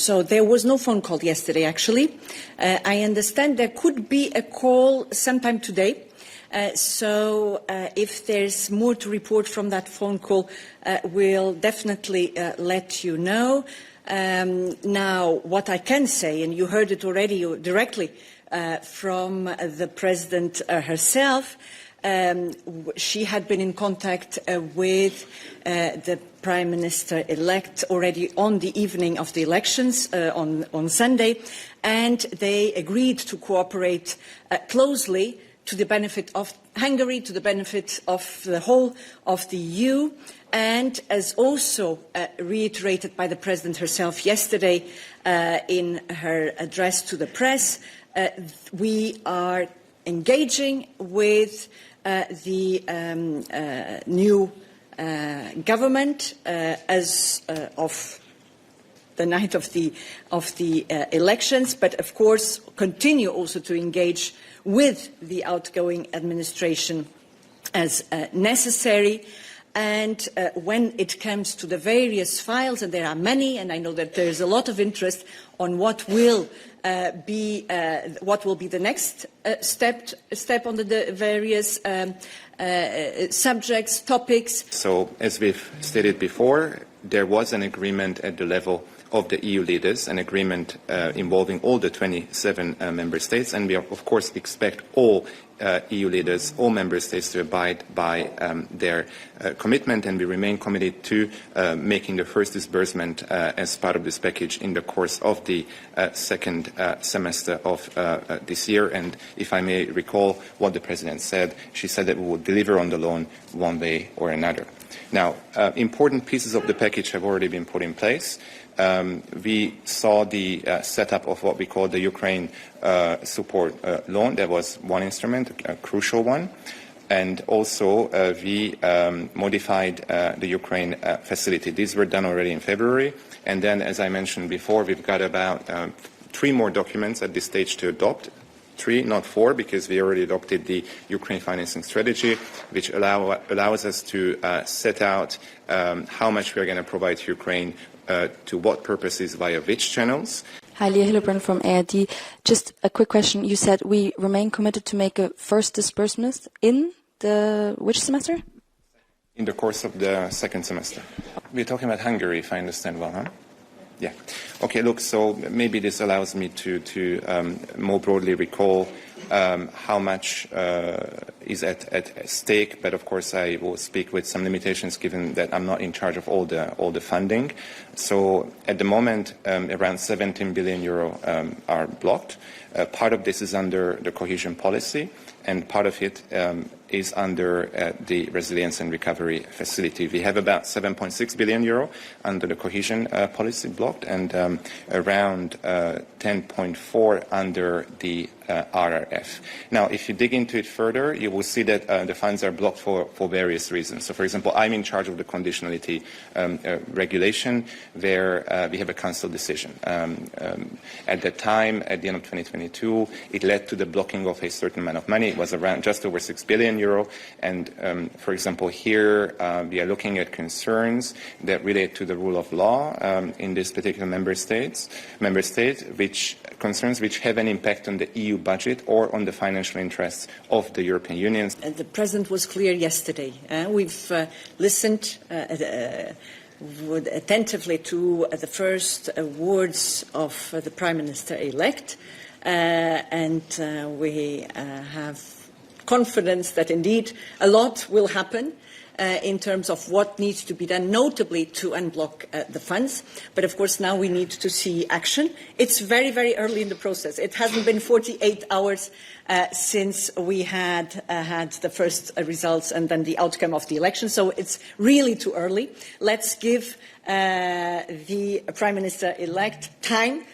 So there was no phone call yesterday, actually. I understand there could be a call sometime today. So if there's more to report from that phone call, we'll definitely let you know. Now, what I can say, and you heard it already directly from the President herself, she had been in contact with the Prime Minister-elect already on the evening of the elections on Sunday, and they agreed to cooperate closely to the benefit of Hungary, to the benefit of the whole of the EU, and as also reiterated by the President herself yesterday in her address to the press, we are engaging with the new government as of the night of the elections, but of course continue also to engage with the outgoing administration as necessary. And when it comes to the various files, and there are many, and I know that there is a lot of interest on what will be the next step on the various subjects, topics. So, as we've stated before, there was an agreement at the level of the EU leaders, an agreement involving all the 27 member states, and we of course expect all EU leaders, all member states to abide by their commitment, and we remain committed to making the first disbursement as part of this package in the course of the second semester of this year. And if I may recall what the President said, she said that we will deliver on the loan one way or another. Now, important pieces of the package have already been put in place. We saw the setup of what we call the Ukraine support loan. That was one instrument, a crucial one. And also we modified the Ukraine facility. These were done already in February. And then, as I mentioned before, we've got about 3 more documents at this stage to adopt. 3, not 4, because we already adopted the Ukraine financing strategy, which allows us to set out how much we are going to provide to Ukraine, to what purposes, via which channels. Hi, Leah Hillebrand from ARD. Just a quick question. You said we remain committed to make a first disbursement in the which semester? In the course of the second semester. We're talking about Hungary, if I understand well, huh? Yeah. Okay, look, so maybe this allows me to more broadly recall how much is at stake, but of course I will speak with some limitations given that I'm not in charge of all the funding. So at the moment, around 17 billion euro are blocked. Part of this is under the cohesion policy, and part of it is under the resilience and recovery facility. We have about 7.6 billion euro under the cohesion policy blocked, and around 10.4 under the RRF. Now, if you dig into it further, you will see that the funds are blocked for various reasons. So, for example, I'm in charge of the conditionality regulation, where we have a council decision. At that time, at the end of 2022, it led to the blocking of a certain amount of money. It was around just over 6 billion euro. And, for example, here we are looking at concerns that relate to the rule of law in this particular member state, which concerns which have an impact on the EU budget or on the financial interests of the European Union. The President was clear yesterday. We've listened attentively to the first words of the Prime Minister-elect, and we have confidence that indeed a lot will happen in terms of what needs to be done, notably to unblock the funds. But of course now we need to see action. It's very, very early in the process. It hasn't been 48 hours since we had the first results and then the outcome of the election. So it's really too early. Let's give the Prime Minister-elect time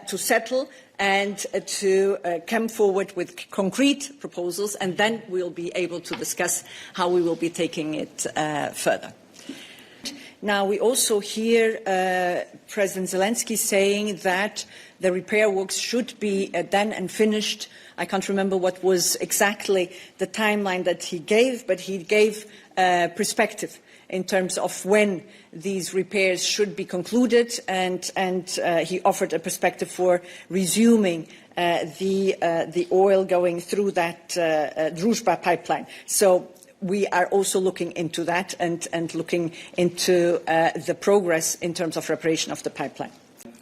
to settle and to come forward with concrete proposals, and then we'll be able to discuss how we will be taking it further. Now, we also hear President Zelensky saying that the repair works should be done and finished. I can't remember what was exactly the timeline that he gave, but he gave perspective in terms of when these repairs should be concluded, and he offered a perspective for resuming the oil going through that Druzhba pipeline. So we are also looking into that and looking into the progress in terms of reparation of the pipeline.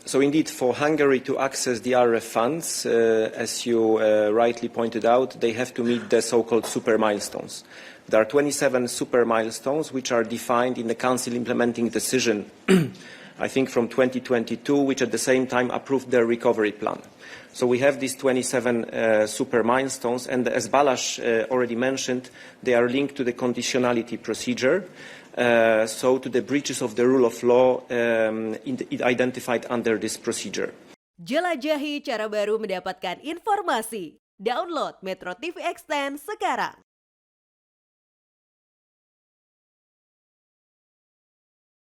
So indeed, for Hungary to access the RRF funds, as you rightly pointed out, they have to meet the so-called super milestones. There are 27 super milestones which are defined in the Council implementing decision, I think from 2022, which at the same time approved their recovery plan. So we have these 27 super milestones, and as Balázs already mentioned, they are linked to the conditionality procedure, so to the breaches of the rule of law identified under this procedure. Jelajahi cara baru mendapatkan informasi. Download MetroTV Extend sekarang.